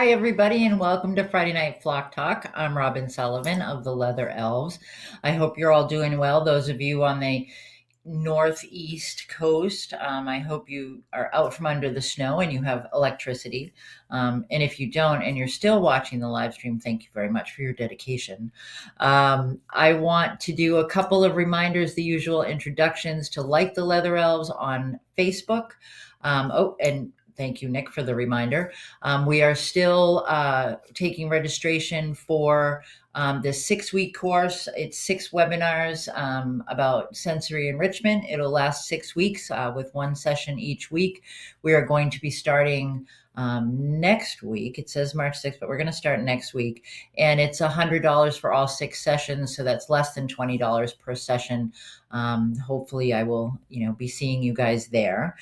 Hi, everybody, and welcome to Friday Night Flock Talk. I'm Robin Sullivan of the Leather Elves. I hope you're all doing well. Those of you on the northeast coast, I hope you are out from under the snow and you have electricity. And if you don't and you're still watching the live stream, thank you very much for your dedication. I want to do a couple of reminders, the usual introductions to like the Leather Elves on Facebook. And thank you, Nick, for the reminder. We are still taking registration for this 6-week course. It's 6 webinars about sensory enrichment. It'll last 6 weeks with one session each week. We are going to be starting next week. It says March 6th, but we're going to start next week. And it's $100 for all 6 sessions. So that's less than $20 per session. Hopefully I will, be seeing you guys there.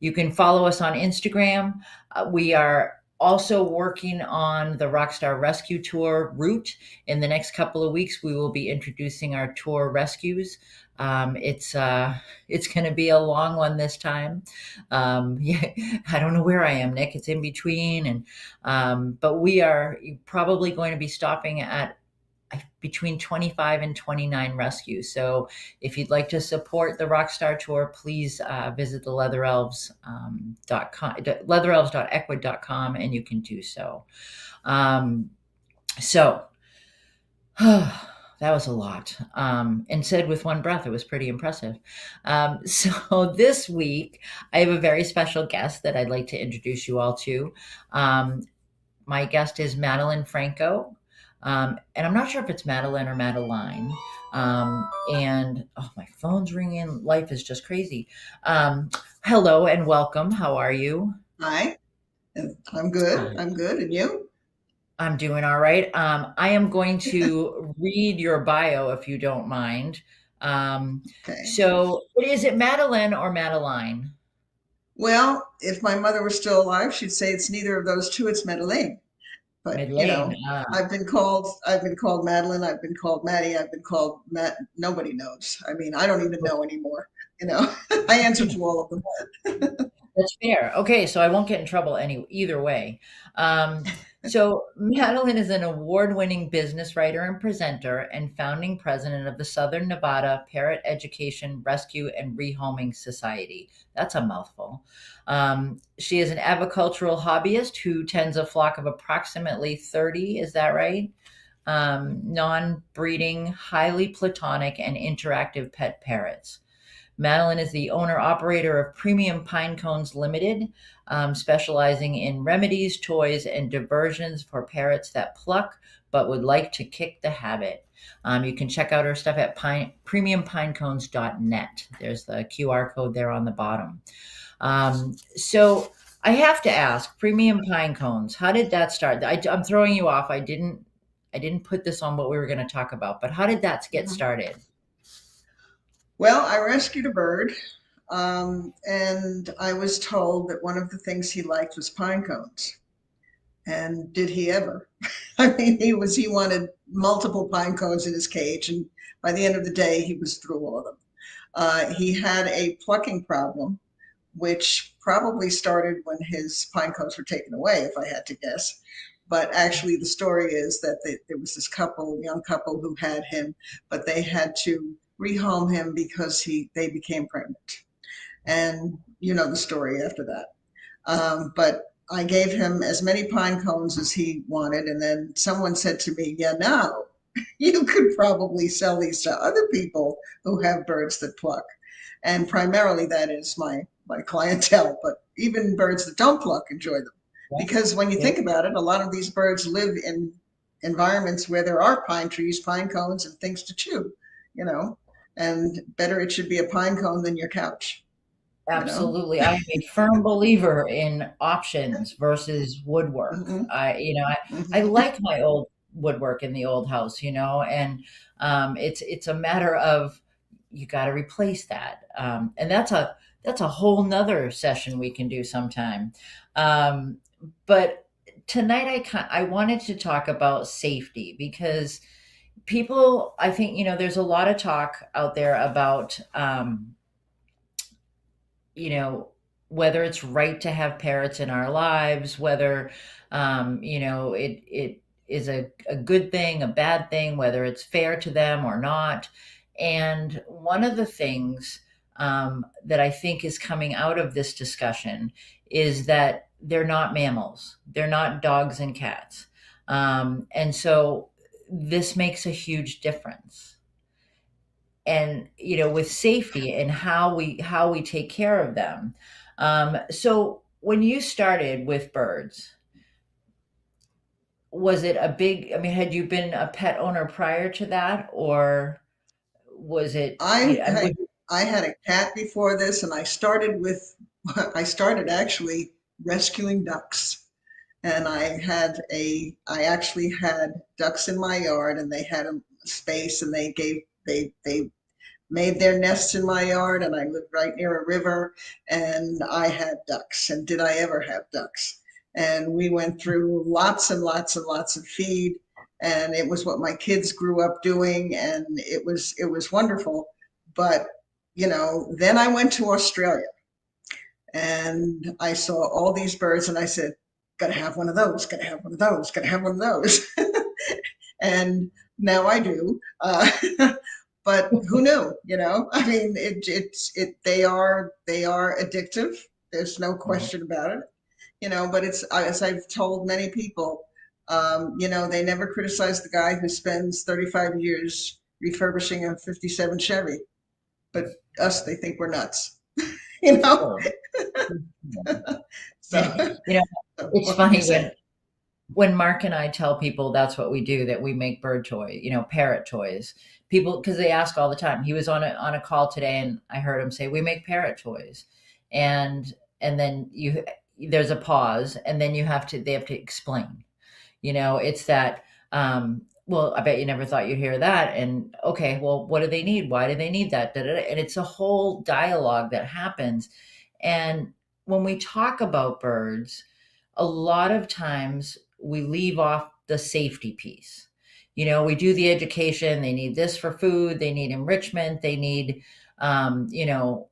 You can follow us on Instagram. We are also working on the Rockstar Rescue Tour route. In the next couple of weeks, we will be introducing our tour rescues. It's going to be a long one this time. Yeah, I don't know where I am, Nick. It's in between, but we are probably going to be stopping at between 25 and 29 rescues. So if you'd like to support the Rockstar Tour, please visit the leatherelves.com, leatherelves.equid.com, and you can do so. That was a lot. And said with one breath, it was pretty impressive. So this week, I have a very special guest that I'd like to introduce you all to. My guest is Madeleine Franco. And I'm not sure if it's Madeleine or Madeleine. My phone's ringing. Life is just crazy. Hello and welcome. How are you? Hi, I'm good. Hi. I'm good. And you? I'm doing all right. I am going to read your bio if you don't mind. Um, Okay. so, is it Madeleine or Madeline? Well, if my mother were still alive, she'd say it's neither of those two, it's Madeleine. But, Madeleine. I've been called Madeline, I've been called Maddie, I've been called Matt. Nobody knows. I mean, I don't even know anymore. You know, I answer to all of them. That's fair. Okay, so I won't get in trouble either way. So Madeline is an award-winning business writer and presenter and founding president of the Southern Nevada Parrot Education Rescue and Rehoming Society. That's a mouthful. She is an avicultural hobbyist who tends a flock of approximately 30, is that right? Non-breeding, highly platonic, and interactive pet parrots. Madeline is the owner operator of Premium Pine Cones Limited, specializing in remedies, toys, and diversions for parrots that pluck but would like to kick the habit. You can check out her stuff at premiumpinecones.net. There's the QR code there on the bottom. So I have to ask, Premium Pine Cones, how did that start? I'm throwing you off. I didn't put this on what we were going to talk about, but how did that get Mhm. started? Well, I rescued a bird, and I was told that one of the things he liked was pine cones. And did he ever? I mean, he wanted multiple pine cones in his cage, and by the end of the day, he was through all of them. He had a plucking problem, which probably started when his pine cones were taken away, if I had to guess. But actually, the story is that there was this couple, young couple, who had him, but they had to rehome him because they became pregnant. And you know the story after that. But I gave him as many pine cones as he wanted, and then someone said to me, "Yeah, now you could probably sell these to other people who have birds that pluck." And primarily that is my clientele, but even birds that don't pluck enjoy them. Yeah. Because when you Yeah. think about it, a lot of these birds live in environments where there are pine trees, pine cones, and things to chew, you know. And better it should be a pine cone than your couch, you know. Absolutely. I am a firm believer in options versus woodwork. Hmm. I Hmm. like my old woodwork in the old house, and it's a matter of you got to replace that. And that's a whole nother session we can do sometime. Um, but tonight I wanted to talk about safety because people, I think, there's a lot of talk out there about, you know, whether it's right to have parrots in our lives, whether it is a good thing, a bad thing, whether it's fair to them or not. And one of the things that I think is coming out of this discussion is that they're not mammals, they're not dogs and cats. And so this makes a huge difference. And with safety and how we take care of them. So when you started with birds, was it a big, I mean, had you been a pet owner prior to that, or was it, I had I had a cat before this, and I started actually rescuing ducks. And I actually had ducks in my yard, and they had a space, and they made their nests in my yard, and I lived right near a river, and I had ducks. And did I ever have ducks? And we went through lots and lots and lots of feed, and it was what my kids grew up doing, and it was wonderful. But then I went to Australia, and I saw all these birds, and I said, "Gotta have one of those. Gotta have one of those. Gotta have one of those." And now I do. But who knew? I mean, they are addictive. There's no Mhm. question about it. But it's, as I've told many people, they never criticize the guy who spends 35 years refurbishing a 57 Chevy, but us, they think we're nuts. you know. Sure. So, And it's what can you funny say? when Mark and I tell people that's what we do, that we make bird toy, parrot toys. People, because they ask all the time. He was on a call today, and I heard him say, "We make parrot toys," and then there's a pause, and then they have to explain. It's that. Well, I bet you never thought you'd hear that. And okay, well, what do they need? Why do they need that? Da, da, da. And it's a whole dialogue that happens. And when we talk about birds, a lot of times we leave off the safety piece. We do the education. They need this for food. They need enrichment. They need, a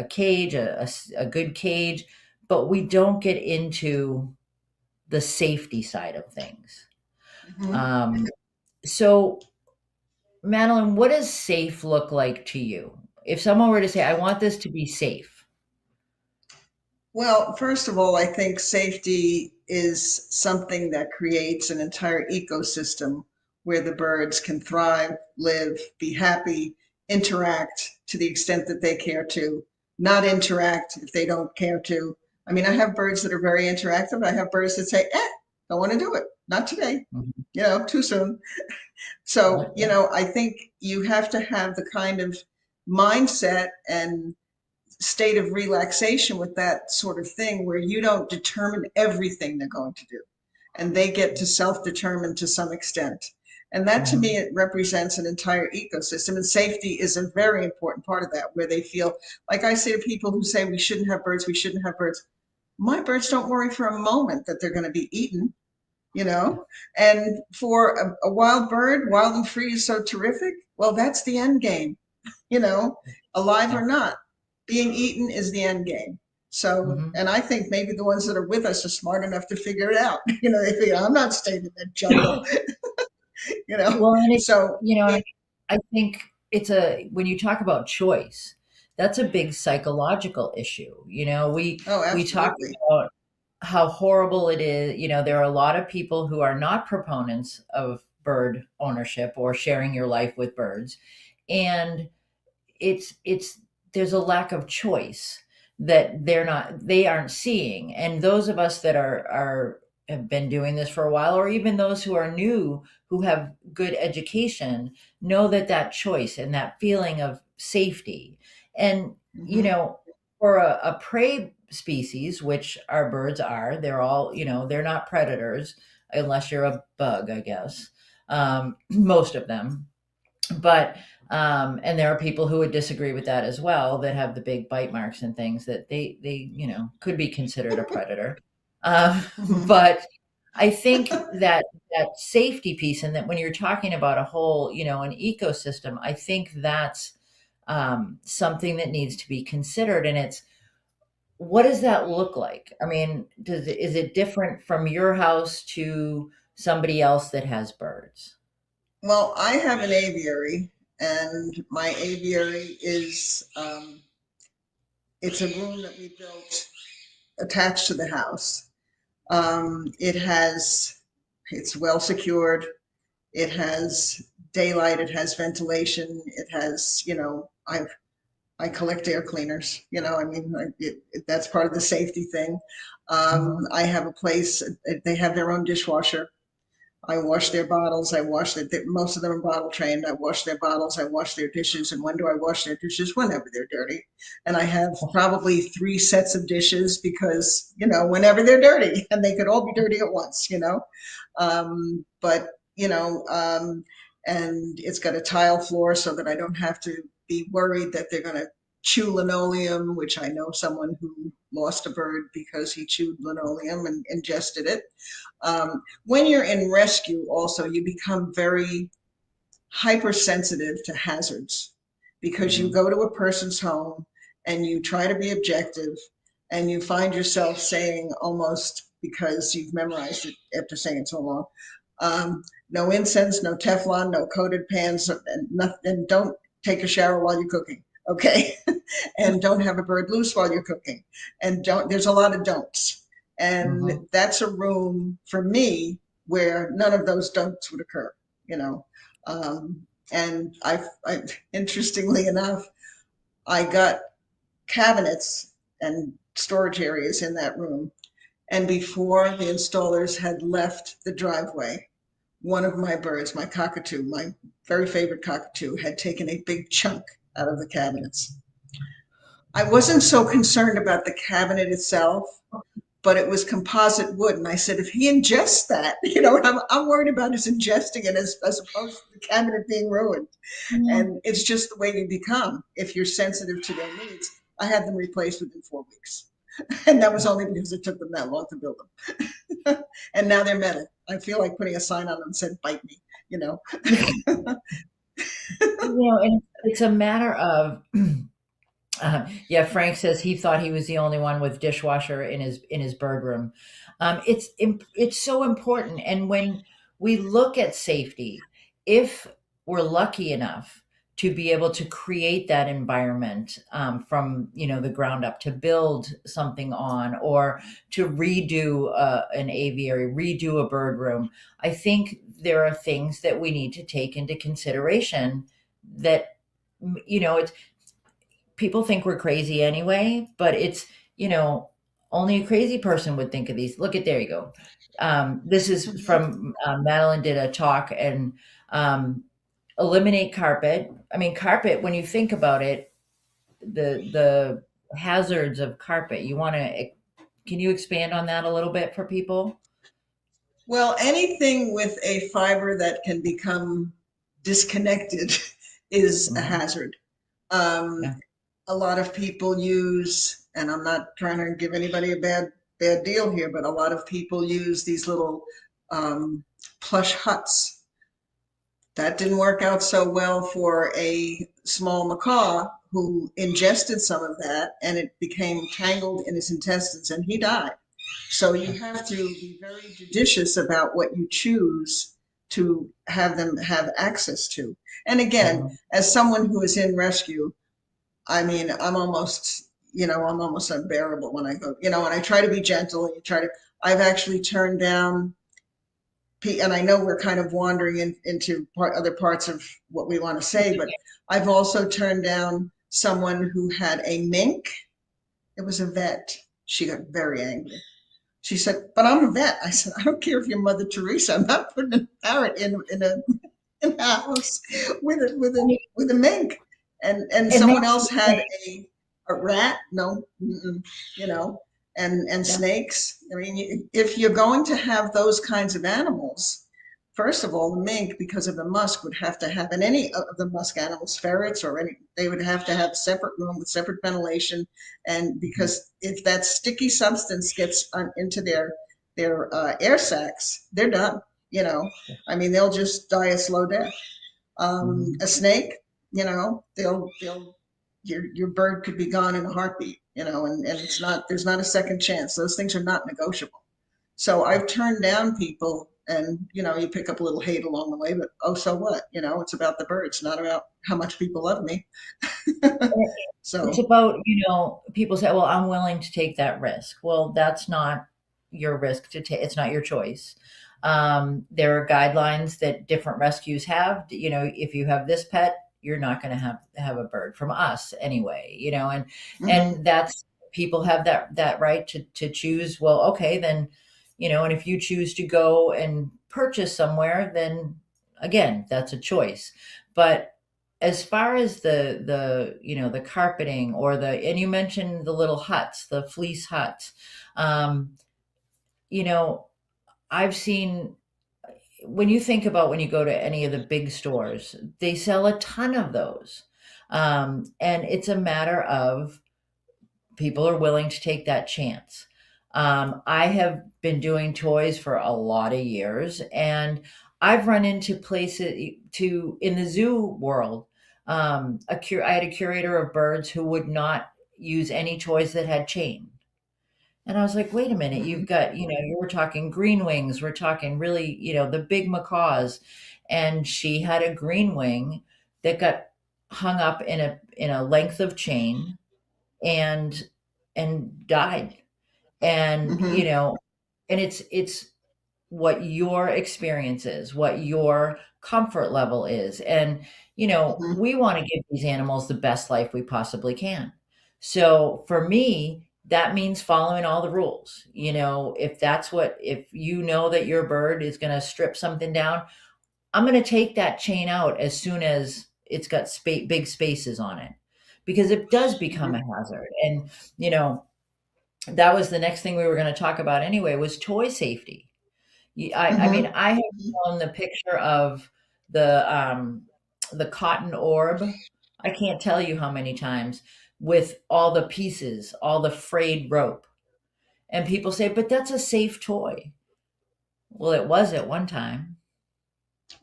cage, a good cage. But we don't get into the safety side of things. Mhm. Um, so, Madeline, what does safe look like to you? If someone were to say, "I want this to be safe." Well, first of all, I think safety is something that creates an entire ecosystem where the birds can thrive, live, be happy, interact to the extent that they care to, not interact if they don't care to. I mean, I have birds that are very interactive. I have birds that say, don't want to do it. Not today. Mhm. Too soon. So, Yeah, yeah. I think you have to have the kind of mindset and state of relaxation with that sort of thing where you don't determine everything they're going to do, and they get to self-determine to some extent. And that, to me, Mhm. it represents an entire ecosystem, and safety is a very important part of that, where they feel, like I say to people who say we shouldn't have birds, we shouldn't have birds, my birds don't worry for a moment that they're going to be eaten. you know and for a wild bird, wild and free is so terrific. Well, that's the end game. you know, Alive Yeah. or not, being eaten is the end game. So, Mhm. and I think maybe the ones that are with us are smart enough to figure it out. They figure, I'm not staying in that jungle, you know. Well, and So, I think it's when you talk about choice, that's a big psychological issue. oh, We talk absolutely. about how horrible it is. There are a lot of people who are not proponents of bird ownership or sharing your life with birds. And it's there's a lack of choice that they aren't seeing. And those of us that are have been doing this for a while, or even those who are new, who have good education, know that choice and that feeling of safety. And you Hmm. know for a prey species, which our birds are, they're all, they're not predators unless you're a bug, I guess. Most of them. But and there are people who would disagree with that as well, that have the big bite marks and things, that they could be considered a predator. um, Hmm. but I think that safety piece, and that when you're talking about a whole, an ecosystem, I think that's something that needs to be considered. And it's what does that look like? I mean, is it different from your house to somebody else that has birds? Well, I have an aviary, and my aviary is it's a room that we built attached to the house. It has it's well secured. It has daylight. It has ventilation. It has, I collect air cleaners. I mean, that's part of the safety thing. Mhm. I have a place. They have their own dishwasher. I wash their bottles. I wash most of them are bottle trained. I wash their bottles. I wash their dishes. And when do I wash their dishes? Whenever they're dirty. And I have probably three sets of dishes because, whenever they're dirty, and they could all be dirty at once. But, and it's got a tile floor so that I don't have to be worried that they're going to chew linoleum, which I know someone who lost a bird because he chewed linoleum and ingested it. When you're in rescue, also, you become very hypersensitive to hazards because you Mhm. go to a person's home and you try to be objective and you find yourself saying almost because you've memorized it after saying it so long, no incense, no Teflon, no coated pans, and don't take a shower while you're cooking. Okay. And don't have a bird loose while you're cooking. And there's a lot of don'ts. And Mhm. that's a room for me where none of those don'ts would occur, you know. Um, and interestingly enough, I got cabinets and storage areas in that room. And before the installers had left the driveway, one of my birds, my cockatoo, my very favorite cockatoo, had taken a big chunk out of the cabinets. I wasn't so concerned about the cabinet itself, but it was composite wood. And I said, if he ingests that, I'm worried about his ingesting it as opposed to the cabinet being ruined. And it's just the way you become if you're sensitive to their needs. I had them replaced within 4 weeks. And that was only because it took them that long to build them. And now they're metal. I feel like putting a sign on them that said, bite me, you know. And it's a matter of yeah, Frank says he thought he was the only one with dishwasher in his bird room. It's so important, and when we look at safety, if we're lucky enough to be able to create that environment from the ground up, to build something on, or to redo an aviary, redo a bird room, I think there are things that we need to take into consideration that it's people think we're crazy anyway, but only a crazy person would think of these. Look at there you go. This is from Madeline did a talk and um, eliminate carpet. I mean, carpet. When you think about it, the hazards of carpet. You want to? Can you expand on that a little bit for people? Well, anything with a fiber that can become disconnected is a Hmm. hazard. Um, Yeah. a lot of people use, and I'm not trying to give anybody a bad deal here, but a lot of people use these little um, plush huts. That didn't work out so well for a small macaw who ingested some of that, and it became tangled in his intestines, and he died. So you have to be very judicious about what you choose to have them have access to. And again, Mhm. as someone who is in rescue, I mean, I'm almost unbearable when I go, and I try to be gentle and I've actually turned down, and I know we're kind of wandering into other parts of what we want to say, but I've also turned down someone who had a mink. It was a vet. She got very angry. She said, "But I'm a vet." I said, "I don't care if you're Mother Teresa. I'm not putting a parrot in a house with a mink." And And someone that's the else had thing. a rat. No, you know, and Yeah. snakes. I mean, if you're going to have those kinds of animals, first of all, the mink, because of the musk, would have to have, and any of the musk animals, ferrets or any, they would have to have a separate room with separate ventilation, and Mhm. because if that sticky substance gets into their air sacs, they're done. You know, I mean, they'll just die a slow death. Mhm. A snake, they'll your bird could be gone in a heartbeat, and it's not there's not a second chance. Those things are not negotiable. So I've turned down people, and you pick up a little hate along the way, but oh, so what? It's about the birds, not about how much people love me. It's So. about, people say, well, I'm willing to take that risk. Well, that's not your risk to take. It's not your choice. There are guidelines that different rescues have. If you have this pet, you're not going to have a bird from us anyway, and Mhm. that's people have that right to choose. Well, okay, then, and if you choose to go and purchase somewhere, then again, that's a choice. But as far as the carpeting or and you mentioned the little huts, the fleece huts, um, you know, I've seen when you think about when you go to any of the big stores, they sell a ton of those. And it's a matter of people are willing to take that chance. I have been doing toys for a lot of years, and I've run into places in the zoo world. I had a curator of birds who would not use any toys that had chain. And I was like, wait a minute, you've Mhm. got, you were talking green wings, we're talking really, the big macaws. And she had a green wing that got hung up in a length of chain and died. And Mhm. and it's what your experience is, what your comfort level is. And Mhm. we want to give these animals the best life we possibly can. So for me, that means following all the rules. If you know that your bird is going to strip something down, I'm going to take that chain out as soon as it's got big spaces on it, because it does become Mhm. a hazard. And you know that was the next thing we were going to talk about anyway, was toy safety. I mean, Mhm. I have Mhm. shown the picture of the cotton orb. I can't tell you how many times, with all the pieces, all the frayed rope. And people say, but that's a safe toy. Well, it was at one time.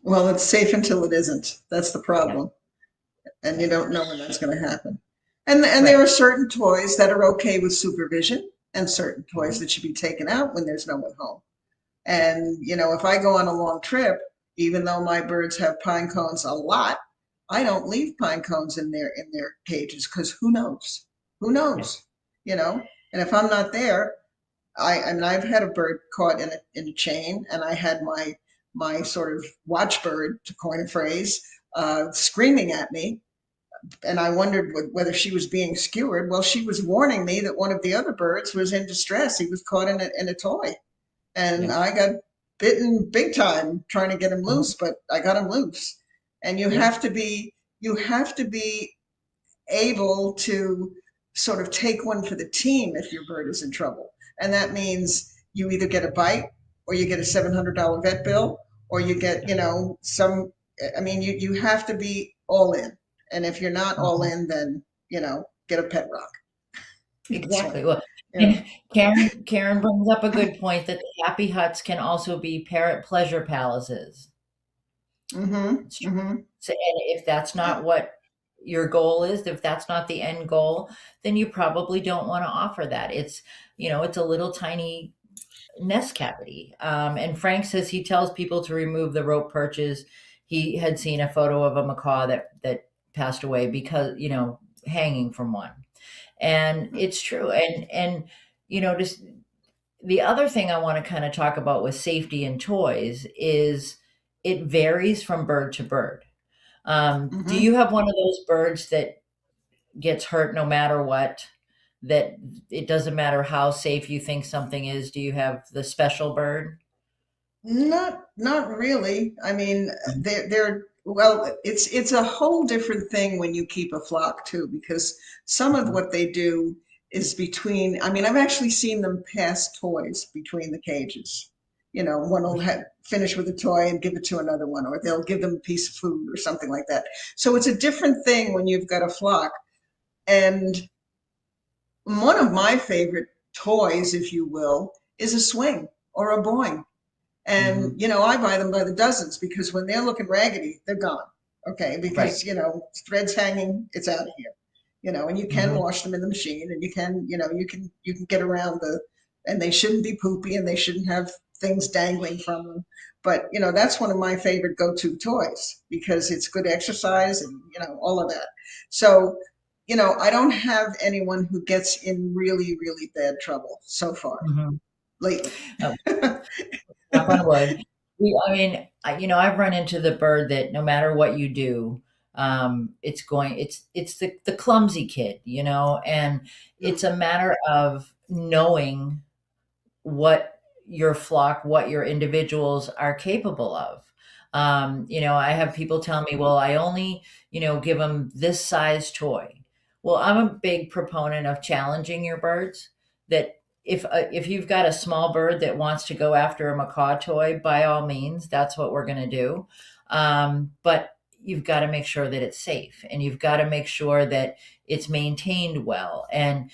Well, it's safe until it isn't. That's the Yeah, problem, and you yeah, don't know when that's going to happen. And there right. are certain toys that are okay with supervision, and certain toys Mhm. that should be taken out when there's no one home. And if I go on a long trip, even though my birds have pine cones a lot, I don't leave pine cones in their cages, because who knows? Who Yeah. knows? You know. And if I'm not there, I mean, I've had a bird caught in a chain, and I had my sort of watchbird, to coin a phrase, screaming at me, and I wondered whether she was being skewered. Well, she was warning me that one of the other birds was in distress. He was caught in a toy, and Yeah. I got bitten big time trying to get him Mhm. loose, but I got him loose. And you Yeah. have to be able to sort of take one for the team if your bird is in trouble. And that means you either get a bite, or you get a $700 vet bill, or you get, I mean, you have to be all in. And if you're not all Mhm. in, then, get a pet rock. That's right. Exactly. Well, Yeah. Karen brings up a good point that the happy huts can also be parrot pleasure palaces. Mm-hmm. It's true. Mm-hmm. So, and if that's Yeah. not what your goal is, if that's not the end goal, then you probably don't want to offer that. It's a little tiny nest cavity. And Frank says he tells people to remove the rope perches. He had seen a photo of a macaw that passed away because, hanging from one. And it's true. Just the other thing I want to kind of talk about with safety and toys is it varies from bird to bird. Do Mm-hmm. you have one of those birds that gets hurt no matter what? That it doesn't matter how safe you think something is? Do you have the special bird? Not really. I mean, they're well, it's a whole different thing when you keep a flock too, because some of Mhm. what they do is between, I mean, I've actually seen them pass toys between the cages. One will finish with a toy and give it to another one, or they'll give them a piece of food or something like that. So it's a different thing when you've got a flock. And one of my favorite toys, if you will, is a swing or a boing. And, Mhm. I buy them by the dozens, because when they're looking raggedy, they're gone. Okay. Right. Because, threads hanging, it's out of here. and you can Mhm. wash them in the machine, and you can get around and they shouldn't be poopy, and they shouldn't have things dangling from them. But that's one of my favorite go-to toys because it's good exercise and all of that. So I don't have anyone who gets in really, really bad trouble so far Mhm. lately. Oh, knock on wood. I mean, I've run into the bird that no matter what you do, it's the clumsy kid, and it's Mm, a matter of knowing what your flock, what your individuals are capable of. I have people tell me, well, I only, give them this size toy. Well, I'm a big proponent of challenging your birds. That if you've got a small bird that wants to go after a macaw toy, by all means, that's what we're going to do. But you've got to make sure that it's safe, and you've got to make sure that it's maintained well. And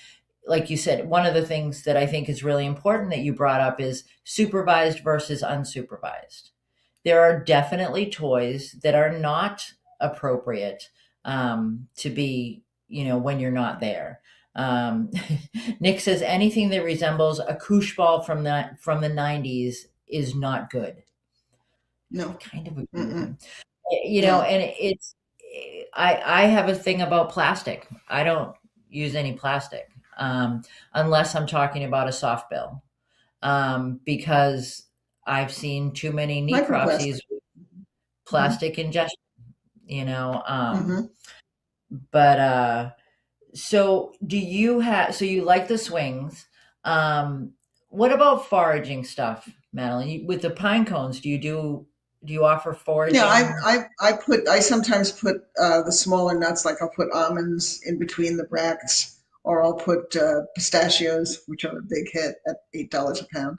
like you said, one of the things that I think is really important that you brought up is supervised versus unsupervised. There are definitely toys that are not appropriate to be, when you're not there. Um, Nick says anything that resembles a koosh ball from the '90s is not good. I no. kind of agree with Mm-mm. him. No. And I have a thing about plastic. I don't use any plastic unless I'm talking about a soft bill, because I've seen too many necropsies Microplastic. with Hmm. plastic ingestion. You know, Hmm. but so you like the swings? Um, what about foraging stuff, Madeline? With the pine cones, do you offer Yeah, foraging? I sometimes put the smaller nuts, like I'll put almonds in between the bracts, or I'll put pistachios, which are a big hit at $8 a pound.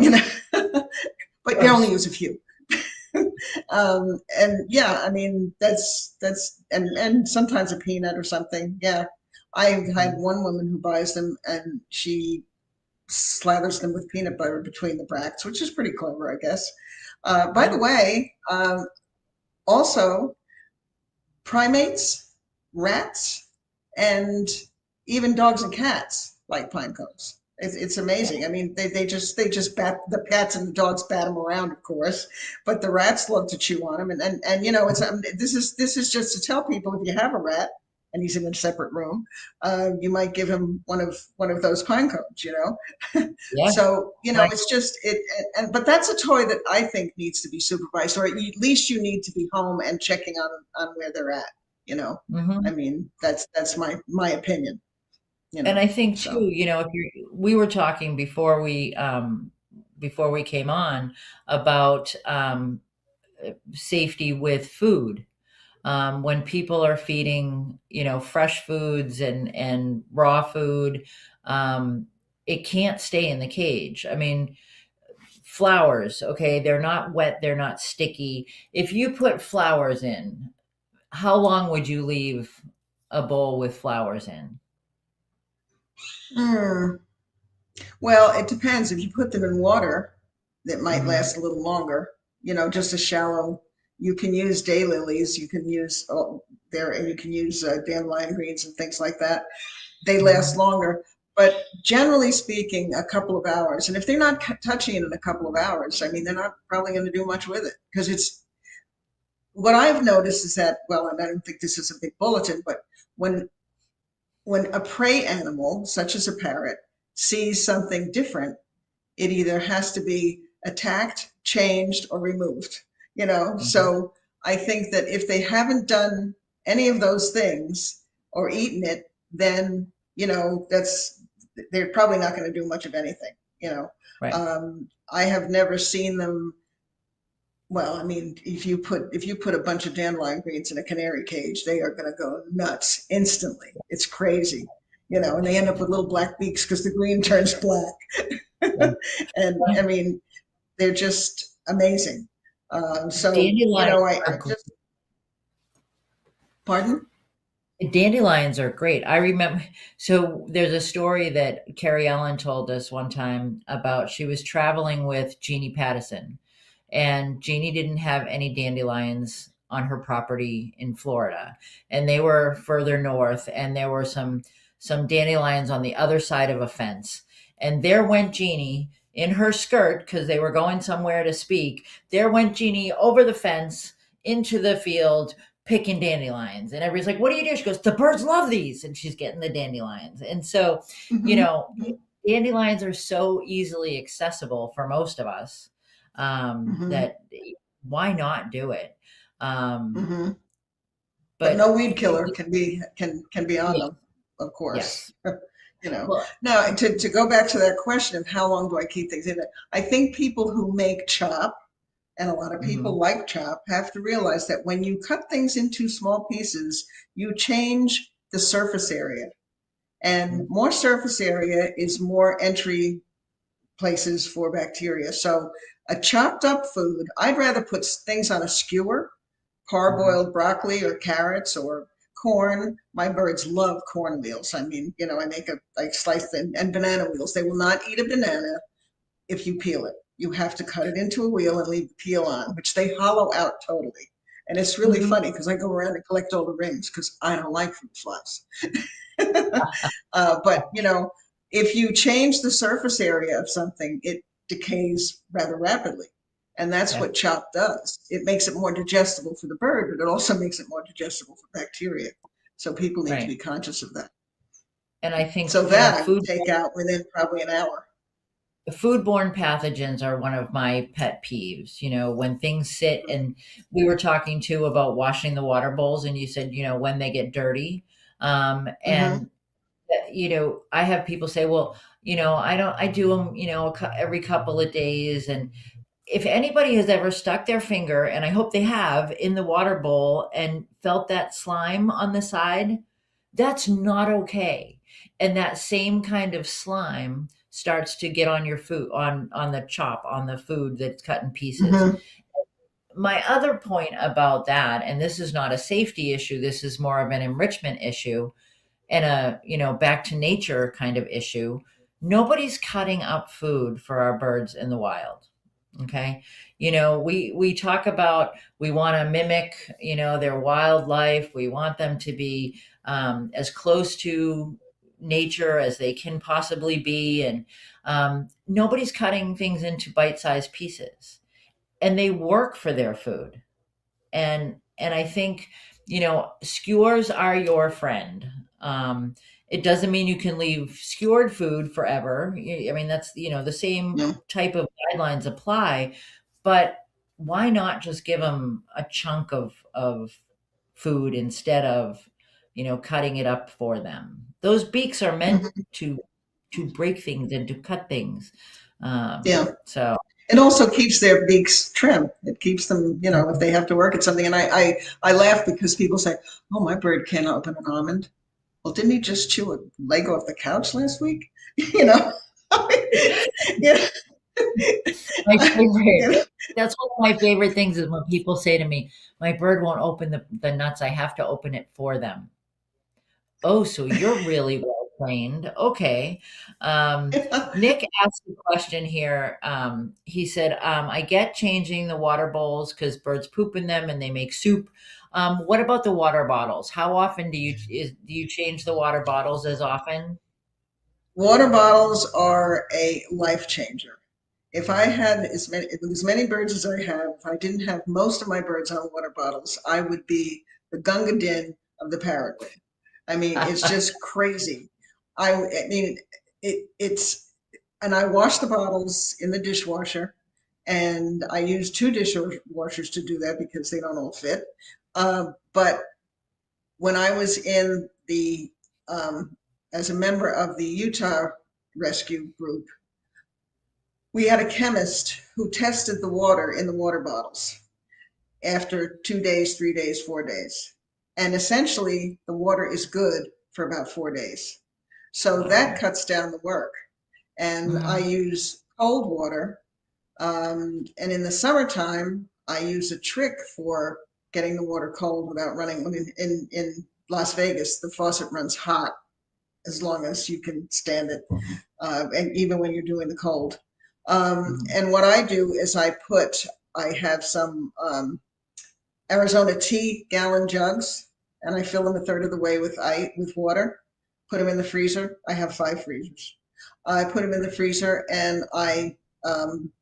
You know, but you only Gross. use a few. And yeah, I mean that's and sometimes a peanut or something. Yeah, I've had Mhm. one woman who buys them and she slathers them with peanut butter between the bracts, which is pretty clever, I guess. By the Yeah. way, also primates, rats, and even dogs and cats like pine cones. It's Yeah. amazing. I mean, they just bat the cats and the dogs bat them around, of course, but the rats love to chew on them. And it's this is just to tell people if you have a rat and he's in a separate room, you might give him one of those pine cones. Yeah. So Right. it's just but that's a toy that I think needs to be supervised, or at least you need to be home and checking on where they're at. You know, I Mhm. mean, that's my opinion. And I think too, So if we were talking before we came on about safety with food. When people are feeding, fresh foods and raw food, um, it can't stay in the cage. I mean, flowers, okay, they're not wet, they're not sticky. If you put flowers in, how long would you leave a bowl with flowers in? hmm. Well, it depends. If you put them in water, that might Hmm. last a little longer. Just a shallow. You can use daylilies. You can use there, and you can use dandelion greens and things like that. They last Hmm. longer. But generally speaking, a couple of hours. And if they're not touching it in a couple of hours, I mean, they're not probably going to do much with it because it's what I've noticed is that, well, and I don't think this is a big bulletin, but when when a prey animal, such as a parrot, sees something different, it either has to be attacked, changed, or removed. Hmm. So I think that if they haven't done any of those things or eaten it, then that's they're probably not going to do much of anything. Right. I have never seen them. Well, I mean, if you put a bunch of dandelion greens in a canary cage, they are going to go nuts instantly. It's crazy, and they end up with little black beaks because the green turns black. Yeah. And I mean, they're just amazing. So Dandelions I are just pardon. Dandelions are great. I remember, so there's a story that Carrie Ellen told us one time about she was traveling with Jeannie Pattison, and Jeannie didn't have any dandelions on her property in Florida, and they were further north, and there were some dandelions on the other side of a fence. And there went Jeannie in her skirt because they were going somewhere to speak. There went Jeannie over the fence into the field picking dandelions. And everybody's like, "What do you do?" She goes, "The birds love these." And she's getting the dandelions. And so, you Hmm. know, dandelions are so easily accessible for most of us, Hmm. that why not do it? Um, Hmm. But but no weed killer can be on yeah, them, of course. yes. Well, Now to go back to that question of how long do I keep things in it, I think people who make chop, and a lot of people mhm, like chop, have to realize that when you cut things into small pieces, you change the surface area. And mhm, more surface area is more entry places for bacteria. So a chopped up food, I'd rather put things on a skewer, mhm. parboiled broccoli or carrots or corn. My birds love corn wheels. I mean, I slice them, and banana wheels. They will not eat a banana if you peel it. You have to cut it into a wheel and leave the peel on, which they hollow out totally. And it's really Mhm. funny because I go around and collect all the rings because I don't like fruit flies. But if you change the surface area of something, it decays rather rapidly. And that's Yeah, what chop does. It makes it more digestible for the bird, but it also makes it more digestible for bacteria. So people need to right. be conscious of that. And I think, So that I would take out within probably an hour. foodborne pathogens are one of my pet peeves. When things sit, and we were talking too about washing the water bowls, and you said, when they get dirty. Hmm. And I have people say, well, I do them, every couple of days. And if anybody has ever stuck their finger, and I hope they have, in the water bowl and felt that slime on the side, that's not okay. And that same kind of slime starts to get on your food, on the chop, on the food that's cut in pieces. Hmm. My other point about that, and this is not a safety issue, this is more of an enrichment issue, and a back to nature kind of issue. Nobody's cutting up food for our birds in the wild. Okay. We talk about, we want to mimic, their wildlife. We want them to be, as close to nature as they can possibly be. And nobody's cutting things into bite-sized pieces, and they work for their food. And I think, skewers are your friend. It doesn't mean you can leave skewered food forever. I mean, that's, the same Yeah. type of guidelines apply, but why not just give them a chunk of food instead of, cutting it up for them? Those beaks are meant Hmm. to break things and to cut things. Yeah. So It also keeps their beaks trim. It keeps them, if they have to work at something. And I laugh because people say, "Oh, my bird can't open an almond." Well, didn't he just chew a leg off the couch last week? you know, yeah, my favorite. you know, That's one of my favorite things is when people say to me, "My bird won't open the nuts. I have to open it for them." Oh, so you're really well trained. Okay. Nick asked a question here. He said, "I get changing the water bowls because birds poop in them and they make soup. What about the water bottles? How often do you change the water bottles as often?" Water bottles are a life changer. If I had as many birds as I have, if I didn't have most of my birds on water bottles, I would be the Gunga Din of the parrot ring. I mean, it's just crazy. I mean, it's and I wash the bottles in the dishwasher, and I use two dishwashers to do that because they don't all fit. But when I was in the as a member of the Utah rescue group, we had a chemist who tested the water in the water bottles after 2 days, 3 days, 4 days. And essentially, the water is good for about 4 days. So that Wow. cuts down the work. And I Mhm. use cold water. And in the summertime, I use a trick for getting the water cold without running. In Las Vegas, the faucet runs hot as long as you can stand it, and even when you're doing the cold. Mhm. And what I do is I have some Arizona tea gallon jugs, and I fill them a third of the way with ice with water. Put them in the freezer. I have 5 freezers. I put them in the freezer, and I um,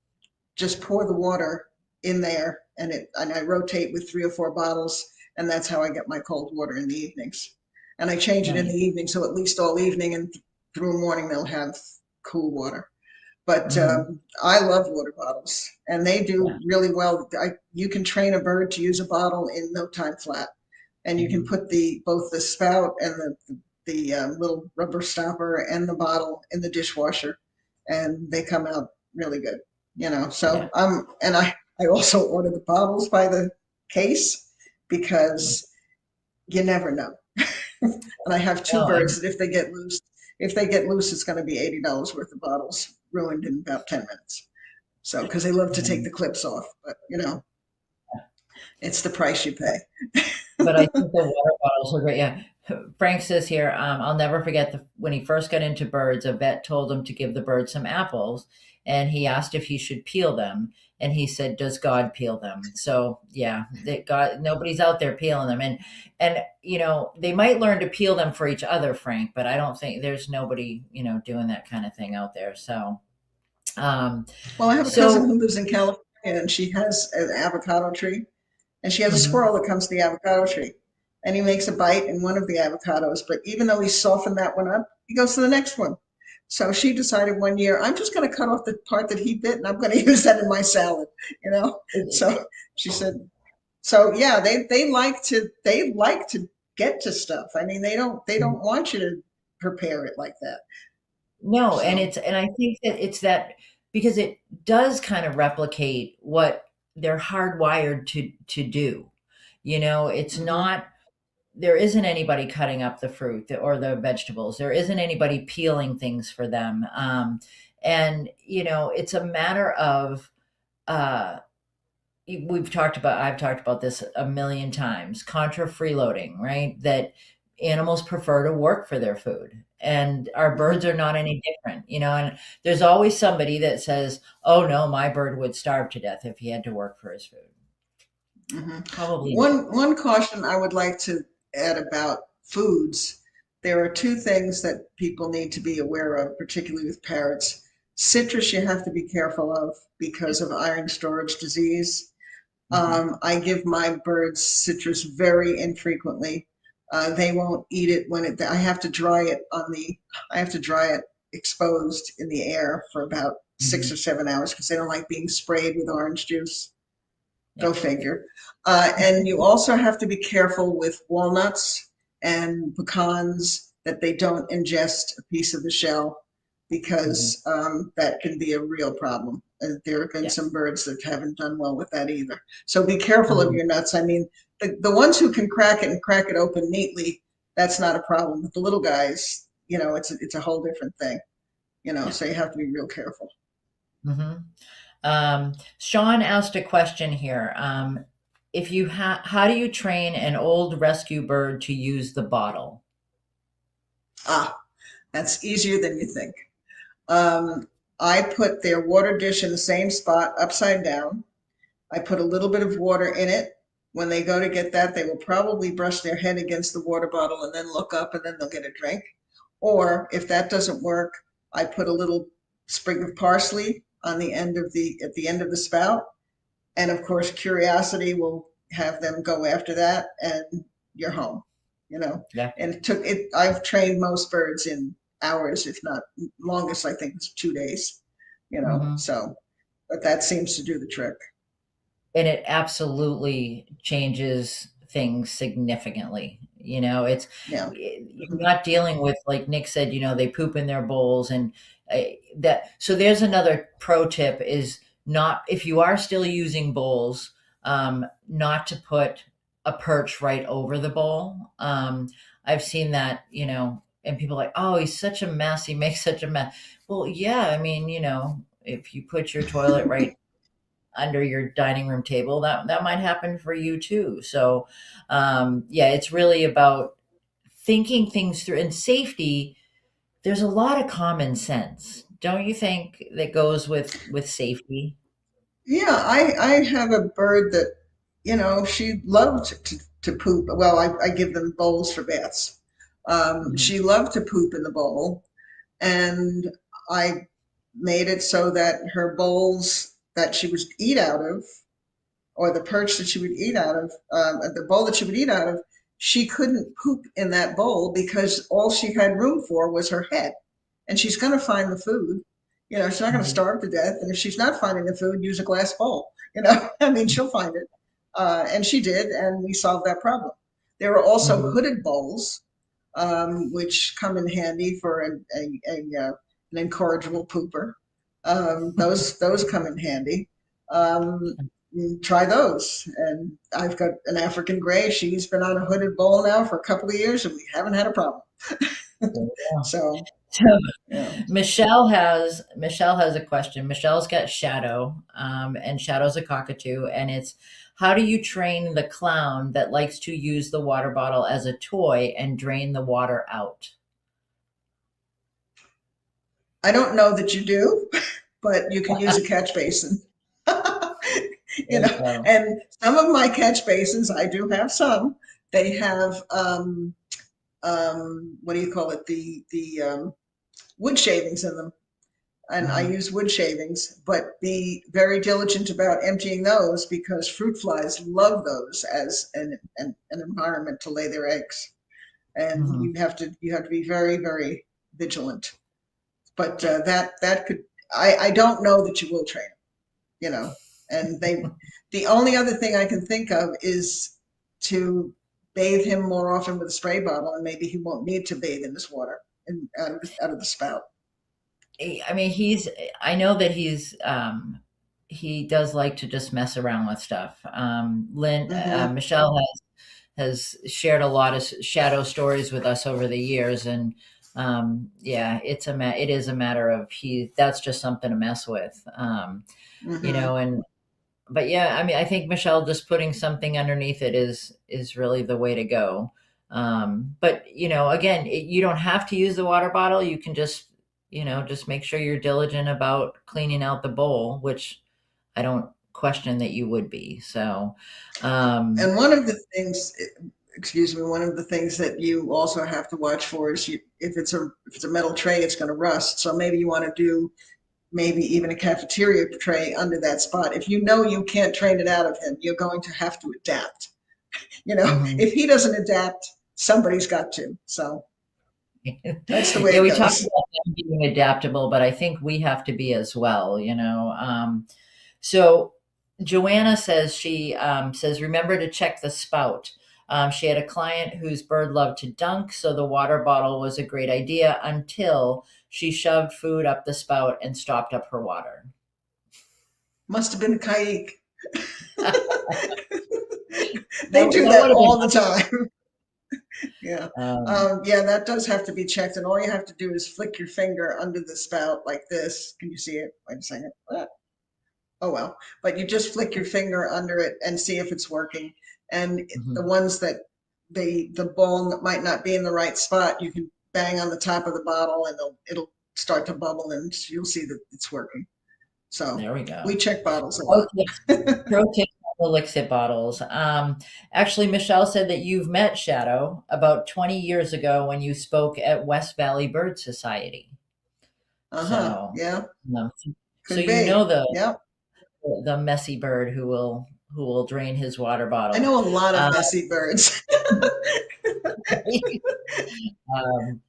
just pour the water in there, and I rotate with 3 or 4 bottles, and that's how I get my cold water in the evenings. And I change it in the Nice. evening, so at least all evening and through morning they'll have cool water. But Hmm. I love water bottles, and they do Yeah. really well. You can train a bird to use a bottle in no time flat, and you can Hmm. put the both the spout and the little rubber stopper and the bottle in the dishwasher, and they come out really good. Yeah. I also order the bottles by the case because you never know. And I have two No, birds and that if they get loose, it's going to be $80 worth of bottles ruined in about 10 minutes. So, because they love to take the clips off, but it's the price you pay. but I think the water bottles are great. Yeah. Frank says here, I'll never forget when he first got into birds, a vet told him to give the bird some apples, and he asked if he should peel them, and he said, "Does God peel them?" So yeah, that God, nobody's out there peeling them, and they might learn to peel them for each other, Frank, but I don't think there's nobody doing that kind of thing out there. So, um, Well, I have a cousin so who lives in California, and she has an avocado tree, and she has a mhm. squirrel that comes to the avocado tree, and he makes a bite in one of the avocados, but even though he softened that one up, he goes to the next one. So she decided one year, I'm just going to cut off the part that he bit, and I'm going to use that in my salad, you know. So she said, so yeah, they like to get to stuff. I mean, they don't want you to prepare it like that. No, So and I think that it's that because it does kind of replicate what they're hardwired to do. It's mhm. not there isn't anybody cutting up the fruit or the vegetables. There isn't anybody peeling things for them. And it's a matter of uh I've talked about this a million times, contra freeloading, right? That animals prefer to work for their food, and our birds Mhm. are not any different, and there's always somebody that says, "Oh no, my bird would starve to death if he had to work for his food." Mhm. Probably not. One caution I would like to add about foods. There are two things that people need to be aware of, particularly with parrots. Citrus you have to be careful of because of iron storage disease. Mhm. I give my birds citrus very infrequently. They won't eat it when it. I have to dry it exposed in the air for about six Mhm. or 7 hours because they don't like being sprayed with orange juice. Yeah. Go figure. And you also have to be careful with walnuts and pecans that they don't ingest a piece of the shell Mhm. because that can be a real problem. There have been Yeah. some birds that haven't done well with that either. So be careful of Mhm. your nuts. I mean, the ones who can crack it and crack it open neatly, that's not a problem. But the little guys, it's a whole different thing. Yeah. So you have to be real careful. Mhm. Sean asked a question here. If you how do you train an old rescue bird to use the bottle? Ah, that's easier than you think. Um, I put their water dish in the same spot, upside down. I put a little bit of water in it. When they go to get that, they will probably brush their head against the water bottle and then look up and then they'll get a drink. Or if that doesn't work, I put a little sprig of parsley on the end of the at the end of the spout. And of course, curiosity will have them go after that and you're home, you know. Yeah. And I've trained most birds in hours, if not longest, I think is 2 days, Mhm. so, but that seems to do the trick. And it absolutely changes things significantly. Yeah. You're Mhm. not dealing with, like Nick said, they poop in their bowls and that. So there's another pro tip is not if you are still using bowls, not to put a perch right over the bowl. I've seen that, and people are like, oh, he's such a mess. He makes such a mess. Well, yeah, I mean, if you put your toilet right under your dining room table, that might happen for you too. So, yeah, it's really about thinking things through and safety. There's a lot of common sense, don't you think, that goes with safety? Yeah, I have a bird that she loved to poop. Well, I give them bowls for baths. Mhm. She loved to poop in the bowl, and I made it so that her bowls that she would eat out of, or the perch that she would eat out of, the bowl that she would eat out of, she couldn't poop in that bowl because all she had room for was her head. And she's going to find the food. She's not going to Mhm. starve to death. And if she's not finding the food, use a glass bowl. I mean, she'll find it. And she did, and we solved that problem. There are also Mhm. hooded bowls, which come in handy for an incorrigible pooper. Those come in handy. Um, Try those. And I've got an African gray. She's been on a hooded bowl now for a couple of years, and we haven't had a problem. Yeah. So, So yeah. Michelle has a question. Michelle's got Shadow, and Shadow's a cockatoo, and it's how do you train the clown that likes to use the water bottle as a toy and drain the water out? I don't know that you do, but you can use a catch basin. There you go. And some of my catch basins, I do have some. They have what do you call it? The wood shavings in them, and I Mhm. use wood shavings. But be very diligent about emptying those because fruit flies love those as an environment to lay their eggs, and Mhm. you have to be very very vigilant. But that could I don't know that you will train them, and the only other thing I can think of is to bathe him more often with a spray bottle, and maybe he won't need to bathe in this water and out of the spout. I mean, I know that he does like to just mess around with stuff. Hmm. Michelle has shared a lot of shadow stories with us over the years, and yeah, it is a matter of that's just something to mess with, Hmm. and but yeah, I mean, I think Michelle just putting something underneath it is really the way to go. But again, you don't have to use the water bottle. You can just make sure you're diligent about cleaning out the bowl, which I don't question that you would be. So, um, And one of the things, excuse me, one of the things that you also have to watch for is if it's a metal tray, it's going to rust. So maybe you want to do maybe even a cafeteria tray under that spot. If you know you can't train it out of him, you're going to have to adapt. mhm. If he doesn't adapt, somebody's got to. So that's the way Yeah, it we talked goes. about them being adaptable, but I think we have to be as well. So Joanna says says remember to check the spout. She had a client whose bird loved to dunk, so the water bottle was a great idea until she shoved food up the spout and stopped up her water. Must have been a kike. They That do that would that have been. all the time. Yeah. Um, Yeah, that does have to be checked. And all you have to do is flick your finger under the spout like this. Can you see it? Wait a second. Oh, well. But you just flick your finger under it and see if it's working. And the mhm. ones that the ball that might not be in the right spot, you can bang on the top of the bottle and it'll start to bubble and you'll see that it's working. So There we we go. check bottles a Pro lot. tips, pro tips on the Lixit bottles. Actually, Michelle said that you've met Shadow about 20 years ago when you spoke at West Valley Bird Society. Uh-huh. So, Yeah, um, so could you know be. Yep. the messy bird who will drain his water I bottle. know a lot of Uh, messy birds. um,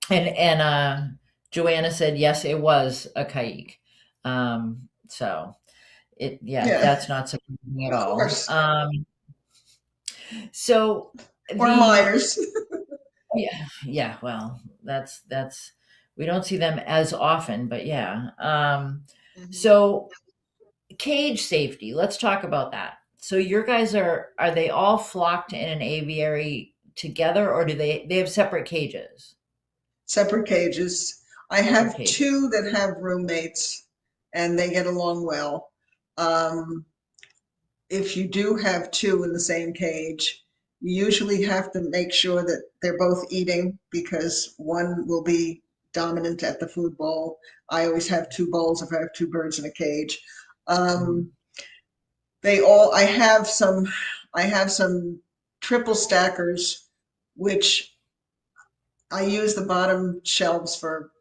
and Joanna said yes, it was a kike. So yeah, Yeah, that's not surprising at of all. course. So Or the minors. yeah, well, that's we don't see them as often, but yeah. Mhm. So cage safety, let's talk about that. So your guys are they all flocked in an aviary together, or do they have separate cages? Separate cages. I Separate have cages. two that have roommates and they get along well. Um, if you do have two in the same cage, you usually have to make sure that they're both eating because one will be dominant at the food bowl. I always have two bowls if I have two birds in a cage. Mhm. Um, they all, I have some triple stackers, which I use the bottom shelves for,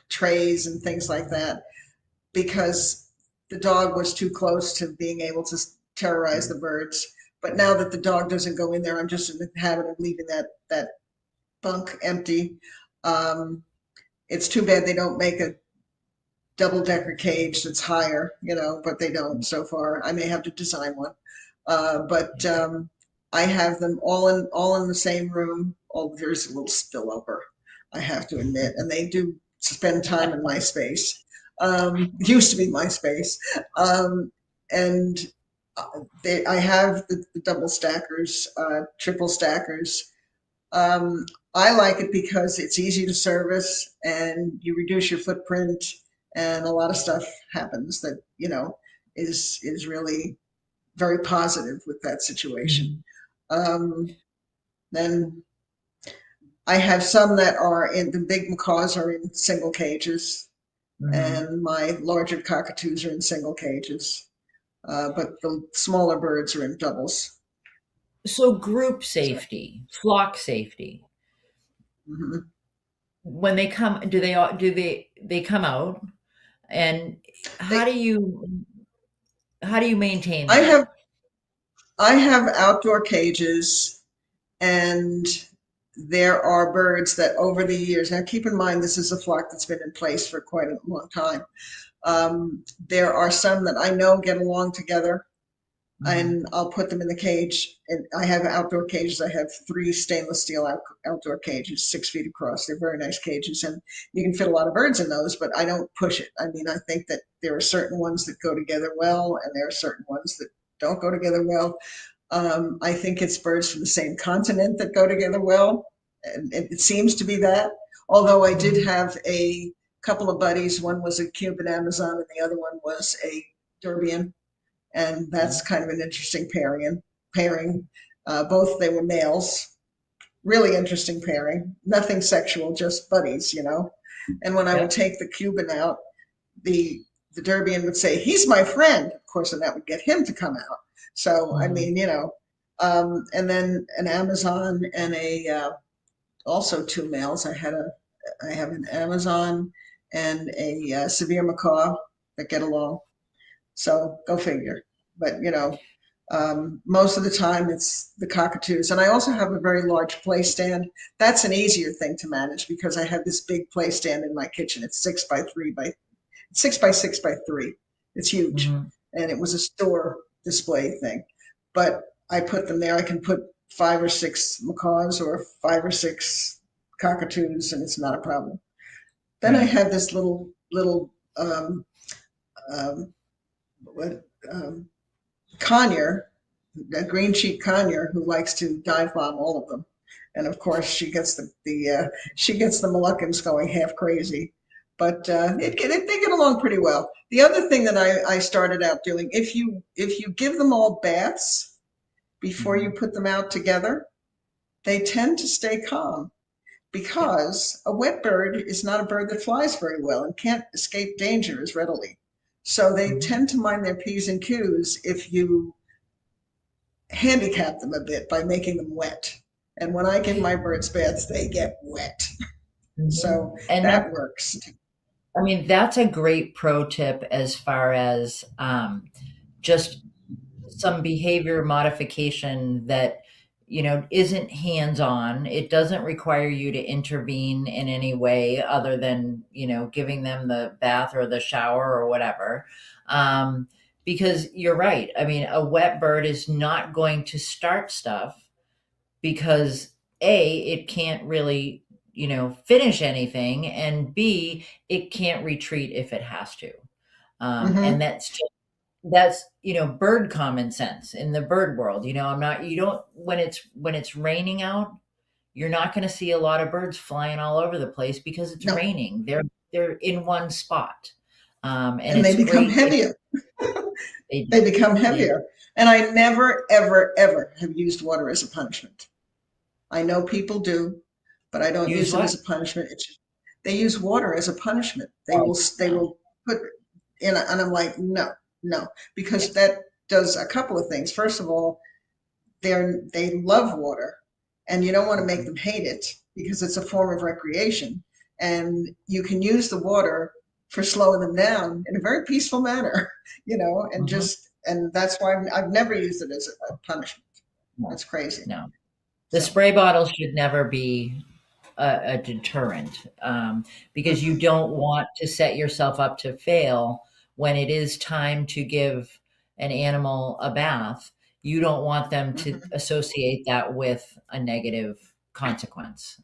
trays and things like that because the dog was too close to being able to terrorize the birds. But now that the dog doesn't go in there, I'm just in the habit of leaving that bunk empty. Um, it's too bad they don't make a double decker cage that's higher, but they don't so far. I may have to design one. But I have them all in the same room. Oh, there's a little spillover, I have to admit, and they do spend time in my space. Used to be my space, and I have the double stackers, triple stackers. Um, I like it because it's easy to service and you reduce your footprint, and a lot of stuff happens that, is really very positive with that situation. Um, then I have some that are in the big macaws are in single cages, Mm-hmm. and my larger cockatoos are in single cages. But the smaller birds are in doubles. So group So, safety, flock safety. mhm. When they come, do they come out, and how They, do you how do you maintain I that? have I have outdoor cages, and there are birds that over the years, now keep in mind this is a flock that's been in place for quite a long time. There are some that I know get along together, Mhm. and I'll put them in the cage. And I have outdoor cages. I have three stainless steel outdoor cages, 6 feet across. They're very nice cages, and you can fit a lot of birds in those, but I don't push it. I mean, I think that there are certain ones that go together well, and there are certain ones that don't go together well. I think it's birds from the same continent that go together well, and it seems to be that. Although I did Mhm. have a couple of buddies. One was a Cuban Amazon, and the other one was a Derbian, and that's Yeah. kind of an interesting pairing. Pairing, both they were males. Really interesting pairing. Nothing sexual, just buddies, And when I would Yep. take the Cuban out, the the Derbian would say, "He's my friend," of course, and that would get him to come out. So I Mhm. mean, and then an Amazon and a also two males. I have an Amazon and a severe macaw that get along. So go figure. But most of the time it's the cockatoos. And I also have a very large play stand. That's an easier thing to manage because I have this big play stand in my kitchen. It's 6 by 6 by 3. It's huge. Mhm. And it was a store display thing. But I put them there. I can put 5 or 6 macaws or 5 or 6 cockatoos, and it's not a problem. Then I Right. have this little um, what, conure, a green cheek conure who likes to dive bomb all of them. And of course, she gets the Moluccans going half crazy, but they get along pretty well. The other thing that I started out doing, if you give them all baths before you Mhm. put them out together, they tend to stay calm Yep. because a wet bird is not a bird that flies very well and can't escape danger as readily. So they Mhm. tend to mind their P's and Q's if you handicap them a bit by making them wet. And when I give my birds baths, they get wet. Mhm. So And that works. I mean, that's a great pro tip as far as just some behavior modification that isn't hands on. It doesn't require you to intervene in any way other than giving them the bath or the shower or whatever. Um, because you're right. I mean, a wet bird is not going to start stuff because it can't really finish anything, and b it can't retreat if it has to. And Mm-hmm. that's bird common sense in the bird world. I'm not you don't when it's raining out, you're not going to see a lot of birds flying all over the place because it's No, raining. They're in one spot. And and they it's become great if heavier. they They do. become They heavier. And I never, ever, ever have used water as a punishment. I know people do, but I don't use use it what? as a punishment. They use water as a punishment. Oh, They no. will put and I'm like, no. no, Yeah. because that does a couple of things. First of all, they love water, and you don't want to make Mhm. them hate it because it's a form of recreation, and you can use the water for slowing them down in a very peaceful manner, and Mhm. that's why I've never used it as a punishment. No, That's crazy. no. The So, spray bottle should never be a deterrent, because you mm-mm, don't want to set yourself up to fail when it is time to give an animal a bath. You don't want them to mm-hmm, associate that with a negative consequence.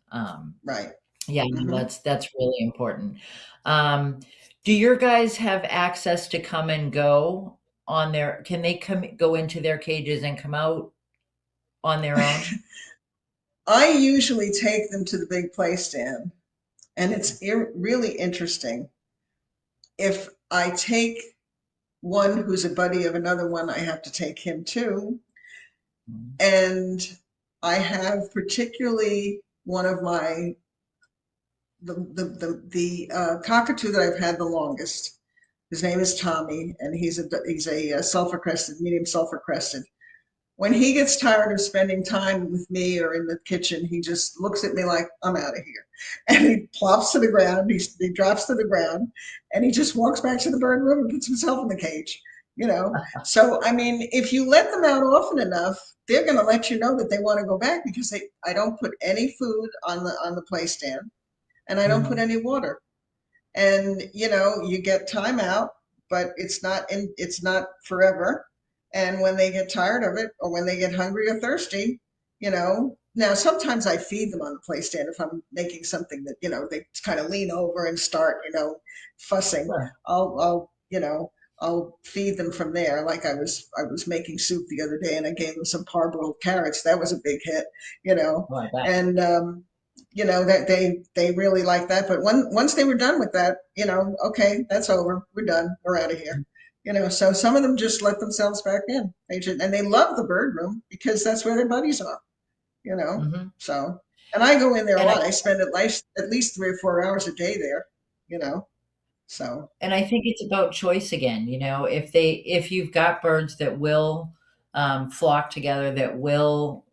right. Yeah, no, Mm-hmm. that's really important. Um, do your guys have access to come and go on their? Can they go into their cages and come out on their own? I usually take them to the big play stand, and it's really interesting. If I take one who's a buddy of another one, I have to take him too. Mhm. And I have particularly one of my the cockatoo that I've had the longest. His name is Tommy, and he's a sulfur crested, medium sulfur crested. When he gets tired of spending time with me or in the kitchen, he just looks at me like, I'm out of here. And he plops to the ground, he drops to the ground, and he just walks back to the bird room and puts himself in the cage. So, I mean, if you let them out often enough, they're going to let you know that they want to go back because I don't put any food on the play stand and I don't put Mhm. any water. And you get time out, but it's not forever. And when they get tired of it or when they get hungry or thirsty, now sometimes I feed them on the play stand if I'm making something that they kind of lean over and start fussing. Sure. I'll feed them from there. Like I was making soup the other day and I gave them some parboiled carrots. That was a big hit, you know Oh, I bet. and that they really like that. But once they were done with that, okay, that's over. We're done. We're out of here. So some of them just let themselves back in. And they love the bird room because that's where their buddies are. You know, Mhm. so and I go in there a And I lot. I spend at least 3 or 4 hours a day there. You know, so. and I think it's about choice again, if you've got birds that will, flock together, that will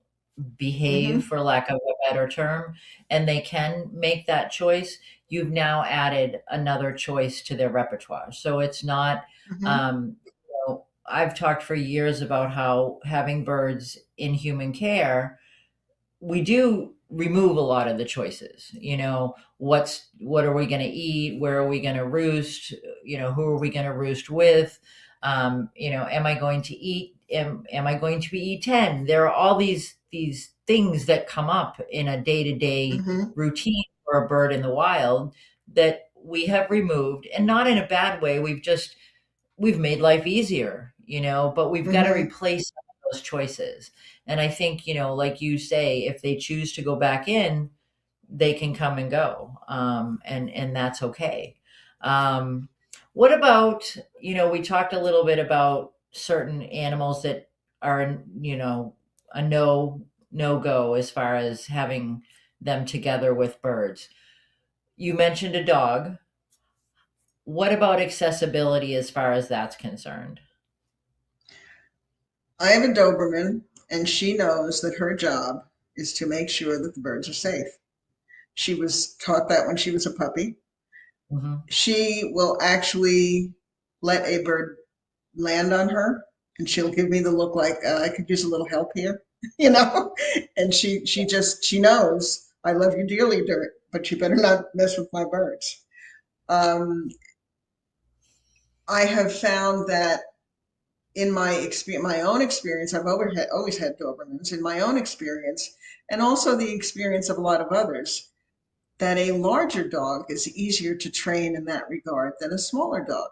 behave, Hmm. for lack of a better term, and they can make that choice, you've now added another choice to their repertoire. So it's not, Hmm. I've talked for years about how having birds in human care, we do remove a lot of the choices. What are we going to eat? Where are we going to roost? Who are we going to roost with? Am I going to eat? Am I going to be E10? There are all these things that come up in a day-to-day Hmm. routine for a bird in the wild that we have removed, and not in a bad way. We've made life easier, but we've got to Hmm. replace some of those choices. And I think, like you say, if they choose to go back in, they can come and go. And that's okay. Um, what about, we talked a little bit about certain animals that are, a no go as far as having them together with birds. You mentioned a dog. What about accessibility as far as that's concerned? I have a Doberman, and she knows that her job is to make sure that the birds are safe. She was taught that when she was a puppy. Mhm. She will actually let a bird land on her, and she'll give me the look like I could use a little help here, you know. And she knows I love you dearly, Dirt, but you better not mess with my birds. Um, I have found that in my own experience, I've always had Dobermans. In my own experience, and also the experience of a lot of others, that a larger dog is easier to train in that regard than a smaller dog.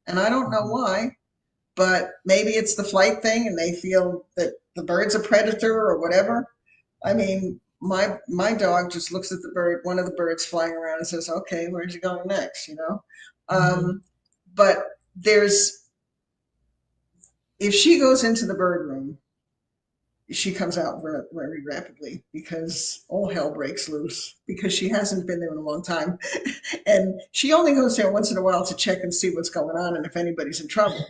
And I don't know Mhm. why, but maybe it's the flight thing and they feel that the bird's a predator or whatever. I mean, my dog just looks at the bird, one of the birds flying around, and says, "Okay, where's he going next?" Mhm. Um, but there's if she goes into the bird room, she comes out very, very rapidly because all hell breaks loose because she hasn't been there in a long time. And she only goes there once in a while to check and see what's going on and if anybody's in trouble.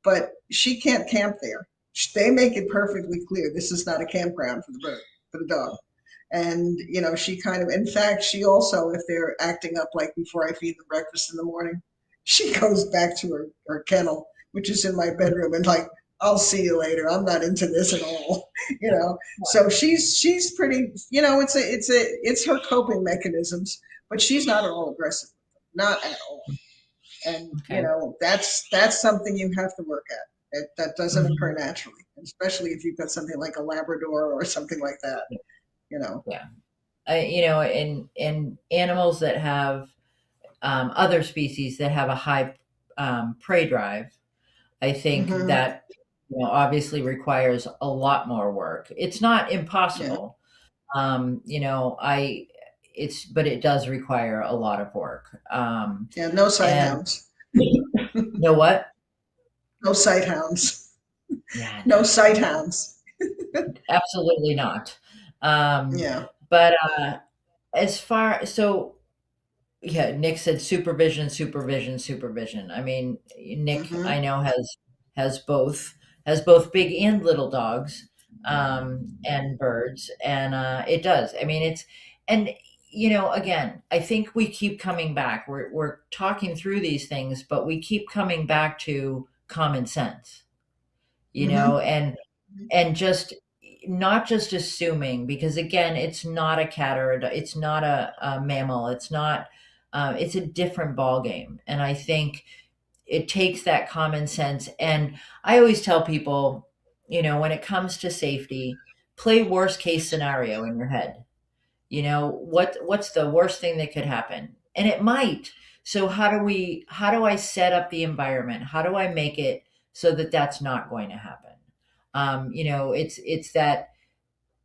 but she can't camp there. They make it perfectly clear this is not a campground for the bird, for the dog. And, she kind of, in fact, she also, if they're acting up like before I feed them breakfast in the morning, she goes back to her kennel, which is in my bedroom, and like, I'll see you later. I'm not into this at all, you know. So she's pretty, it's her coping mechanisms, but she's not at all aggressive, not at all. And Okay. that's something you have to work at. That doesn't occur Mhm. naturally, especially if you've got something like a Labrador or something like that. You know. Yeah. In animals that have other species that have a high prey drive, I think Hmm. that obviously requires a lot more work. It's not Yeah. impossible. I it's but it does require a lot of work. Yeah. No sight And hounds. know what? No sight hounds. Yeah, No sight hounds. absolutely not. Um, Yeah. but as far so Yeah, Nick said supervision, supervision, supervision. I mean, Nick, Hmm. I know has both big and little dogs, and birds, and it does. I mean, and again, I think we keep coming back. We're talking through these things, but we keep coming back to common sense, Hmm. and just not just assuming, because again, it's not a cat it's not a mammal, it's a different ball game. And I think it takes that common sense. And I always tell people, when it comes to safety, play worst case scenario in your head. What's the worst thing that could happen? And it might. So how do I set up the environment? How do I make it so that that's not going to happen? It's that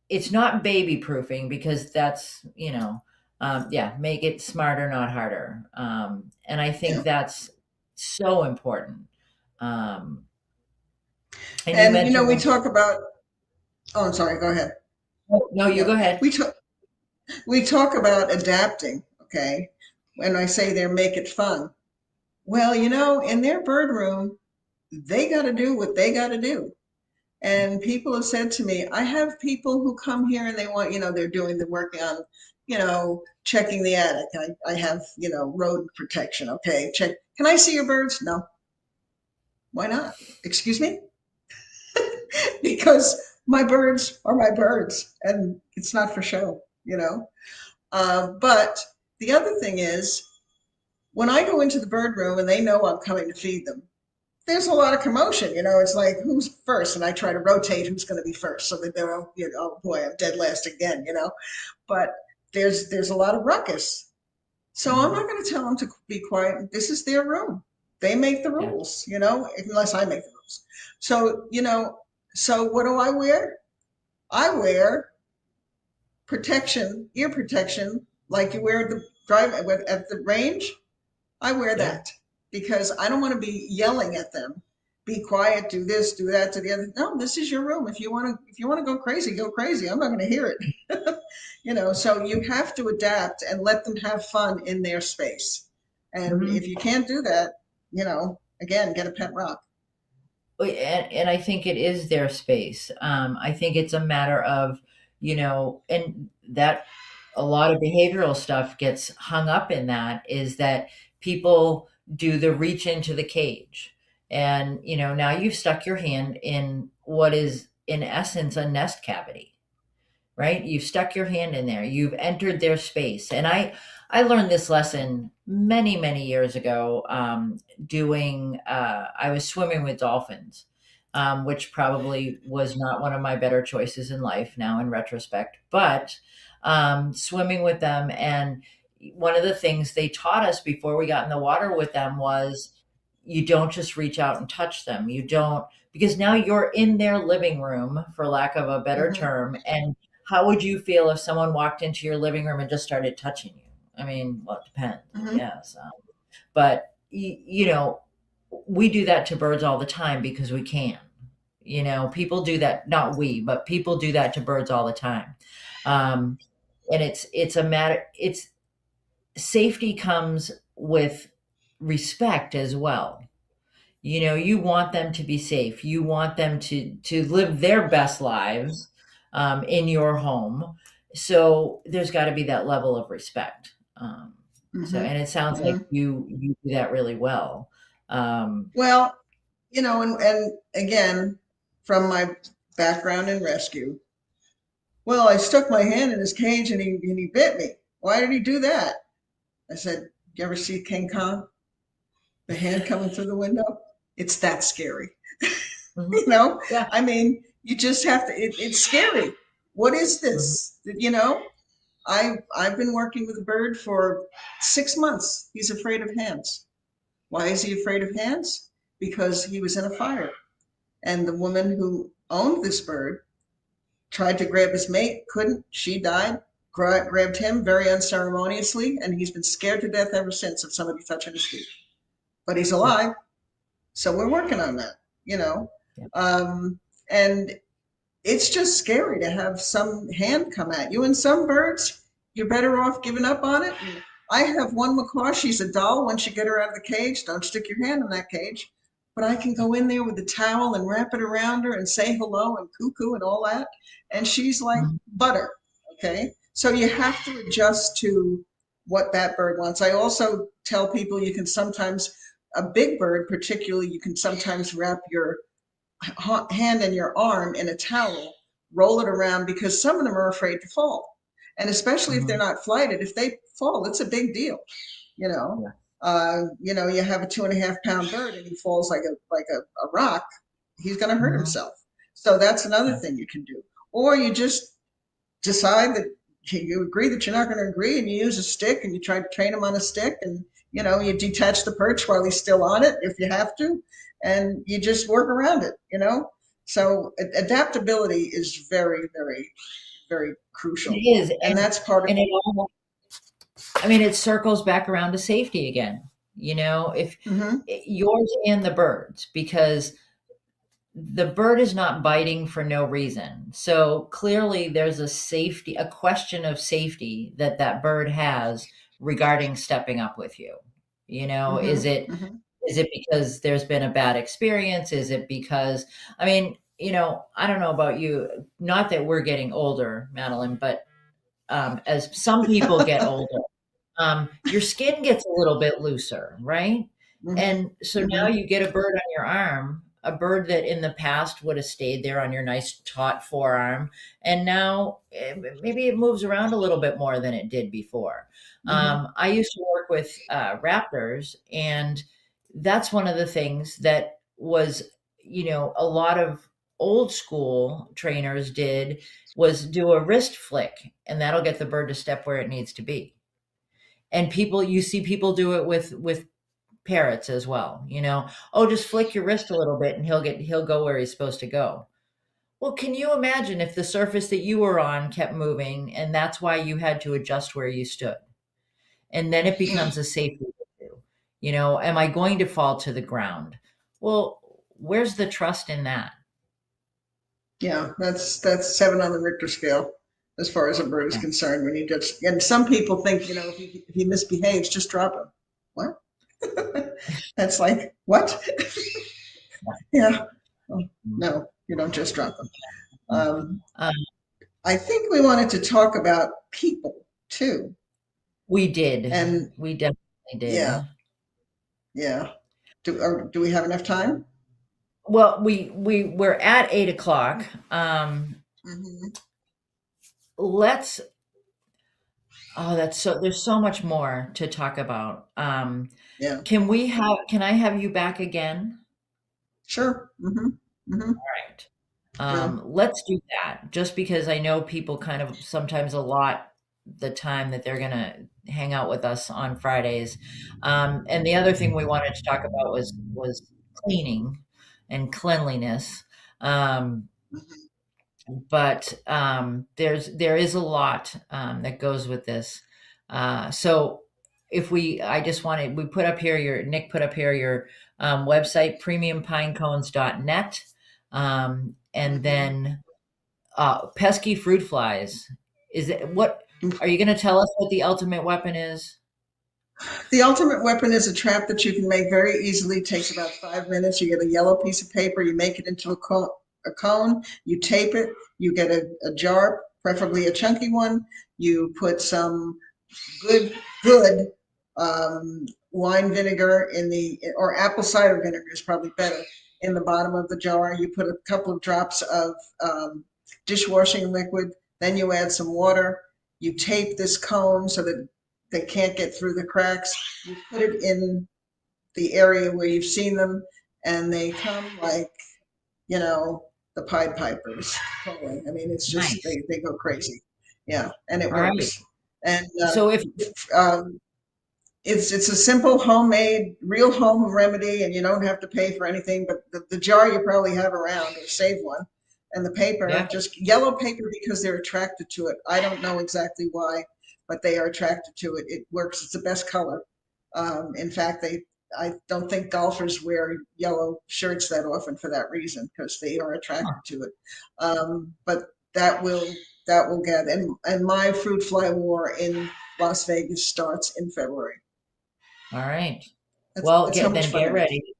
it's not baby proofing, because that's, yeah, make it smarter, not harder. And I think Yeah. that's so important. Um, and you And mentioned we talk about. Oh, I'm sorry. Go ahead. no, you Yeah. go ahead. We talk about adapting. Okay. When I say there, make it fun. Well, in their bird room, they got to do what they got to do. And people have said to me, I have people who come here and they want, they're doing the work on, checking the attic. I have, rodent protection. Okay, check. Can I see your birds? No. Why not? Excuse me? Because my birds are my birds and it's not for show. But the other thing is, when I go into the bird room and they know I'm coming to feed them, there's a lot of commotion. It's like, who's first? And I try to rotate who's going to be first so that they're, oh boy, I'm dead last again. But there's a lot of ruckus. So I'm Hmm. not going to tell them to be quiet. This is their room. They make the Yeah. rules, unless I make the rules. So, so what do I wear? I wear protection, ear protection, like you wear at the drive at the range. I wear Yeah. that because I don't want to be yelling at them. Be quiet, do this, do that, to the other. No, this is your room. If you want to go crazy, go crazy. I'm not going to hear it. So you have to adapt and let them have fun in their space. And if Hmm. you can't do that, again, get a pet rock. And I think it is their space. I think it's a matter of, and that a lot of behavioral stuff gets hung up in that, is that people do the reach into the cage. And, now you've stuck your hand in what is, in essence, a nest cavity, right? You've stuck your hand in there. You've entered their space. And I learned this lesson many, many years ago, doing, I was swimming with dolphins, which probably was not one of my better choices in life now in retrospect, but swimming with them. And one of the things they taught us before we got in the water with them was, you don't just reach out and touch them. You don't, because now you're in their living room, for lack of a better Hmm. term. And how would you feel if someone walked into your living room and just started touching you? I mean, well, it depends, I Hmm. guess. But we do that to birds all the time because we can. People do that, not we, but people do that to birds all the time. Um, and it's a matter. It's safety comes with respect as well. You want them to be safe. You want them to live their best lives in your home. So there's got to be that level of respect. Hmm. And it sounds like Hmm. you do that really well. Um, Well, and again, from my background in rescue, well, I stuck my hand in his cage and he bit me. Why did he do that? I said, you ever see King Kong? The hand coming through the window? It's that scary. mhm. You know, Yeah. I mean, you just have to, it's scary. What is Mhm, this? I've been working with a bird for 6 months. He's afraid of hands. Why is he afraid of hands? Because he was in a fire. And the woman who owned this bird tried to grab his mate, couldn't. She died, grabbed him very unceremoniously, and he's been scared to death ever since of somebody touching his feet. But he's yeah, alive, so we're working on that, you know. yeah. And it's just scary to have some hand come at you. And some birds, you're better off giving up on it. And I have one macaw. She's a doll. Once you get her out of the cage, don't stick your hand in that cage. But I can go in there with the towel and wrap it around her and say hello and cuckoo and all that. And she's like Mhm, butter. Okay. So you have to adjust to what that bird wants. I also tell people you can sometimes, a big bird, particularly, you can sometimes wrap your hand in your arm in a towel, roll it around because some of them are afraid to fall. And especially if they're mhm, not flighted, if they fall, it's a big deal. You know, yeah, you have a 2.5 pound bird and he falls like a rock, he's going to hurt mhm, himself. So that's another yeah, thing you can do. Or you just decide that you agree that you're not going to agree and you use a stick and you try to train him on a stick and you detach the perch while he's still on it if you have to and you just work around it. So adaptability is very, very, very it crucial, is, and that's part of and it all. I mean, it circles back around to safety again. If hmm yours and the birds, because the bird is not biting for no reason. So clearly there's a question of safety that that bird has regarding stepping up with you. Is hmm it hmm is it because there's been a bad experience? Is it because, I mean, I don't know about you, not that we're getting older, Madeline, but as some people get older, your skin gets a little bit looser, right? hmm And so now hmm you get a bird on your arm, a bird that in the past would have stayed there on your nice taut forearm, and now maybe it moves around a little bit more than it did before. hmm I used to work with raptors, and that's one of the things that was, a lot of old school trainers did was do a wrist flick, and that'll get the bird to step where it needs to be. And you see people do it with parrots as well. Oh, just flick your wrist a little bit and he'll go where he's supposed to go. Well, can you imagine if the surface that you were on kept moving and that's why you had to adjust where you stood? And then it becomes a safety issue. Am I going to fall to the ground? Well, where's the trust in that? Yeah, that's 7 on the Richter scale as far as a bird is Yeah. concerned. When you just and some people think if he misbehaves, just drop him. What? That's like what? Yeah. Oh, no, you don't just drop them. Um, I think we wanted to talk about people too. we did. And We definitely yeah, did. yeah. Do we have enough time? Well, we're at 8 o'clock. Hmm. Let's Oh, there's so much more to talk about. Yeah, Can I have you back again? sure. Hmm. Right. Yeah. Let's do that, just because I know people kind of sometimes allot the time that they're gonna hang out with us on Fridays. And the other thing we wanted to talk about was cleaning and cleanliness. Um, Hmm. but there is a lot that goes with this. So if I just wanted, we put up here Nick put up here your website, premiumpinecones.net. And Hmm. then pesky fruit flies. Is it what are you going to tell us what the ultimate weapon is? The ultimate weapon is a trap that you can make very easily. It takes about 5 minutes. You get a yellow piece of paper, you make it into a cone, you tape it, you get a jar, preferably a chunky one. You put some good, good wine vinegar in the, or apple cider vinegar is probably better, in the bottom of the jar. You put a couple of drops of dishwashing liquid, then you add some water. You tape this cone so that they can't get through the cracks. You put it in the area where you've seen them, and they come like, you know, the Pied Pipers. Totally. I mean, it's just, Nice. they go crazy. Yeah, and it All right. works. And So if um, it's a simple homemade, real home remedy, and you don't have to pay for anything. But the jar you probably have around, or save one, and the paper, yeah, just yellow paper, because they're attracted to it. I don't know exactly why, but they are attracted to it. It works. It's the best color. In fact, I don't think golfers wear yellow shirts that often for that reason, because they are huh, attracted to it. But that will that will get, and my fruit fly war in Las Vegas starts in February. all right. That's Well, that's how much fun get it is. ready.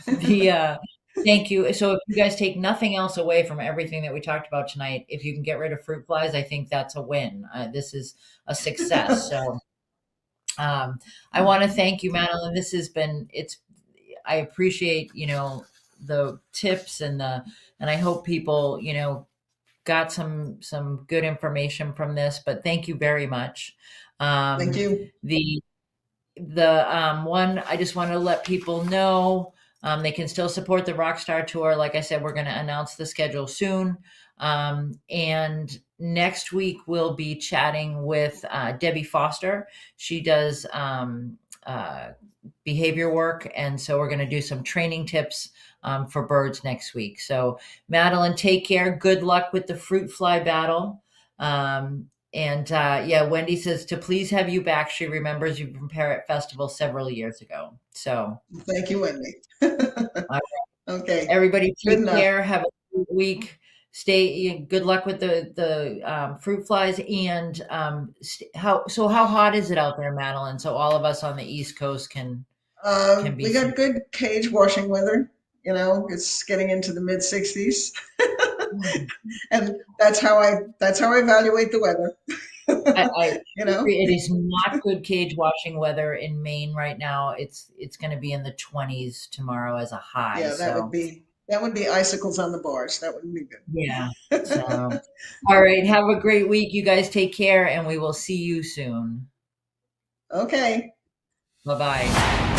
The thank you. So if you guys take nothing else away from everything that we talked about tonight, if you can get rid of fruit flies, I think that's a win. This is a success. So I want to thank you, Madeline. This has been it's. I appreciate the tips and I hope people got some good information from this. But thank you very much. Thank Um, you. the one I just want to let people know they can still support the Rockstar Tour. Like I said, we're going to announce the schedule soon. And next week we'll be chatting with Debbie Foster. She does behavior work, and so we're going to do some training tips for birds next week. So, Madeline, take care. Good luck with the fruit fly battle. And yeah, Wendy says to please have you back. She remembers you from Parrot Festival several years ago. So, Thank you, Wendy. uh, Okay, everybody, good take enough. care. Have a good week. Stay. Good luck with the fruit flies. And how hot is it out there, Madeline? So all of us on the East Coast can be We safe. got good cage washing weather. It's getting into the mid 60s, and that's how I evaluate the weather. I you know, agree. It is not good cage washing weather in Maine right now. It's going to be in the 20s tomorrow as a high. yeah, So that would be icicles on the bars. That wouldn't be yeah. So good. all right. Have a great week. You guys take care, and we will see you soon. Okay. Bye bye.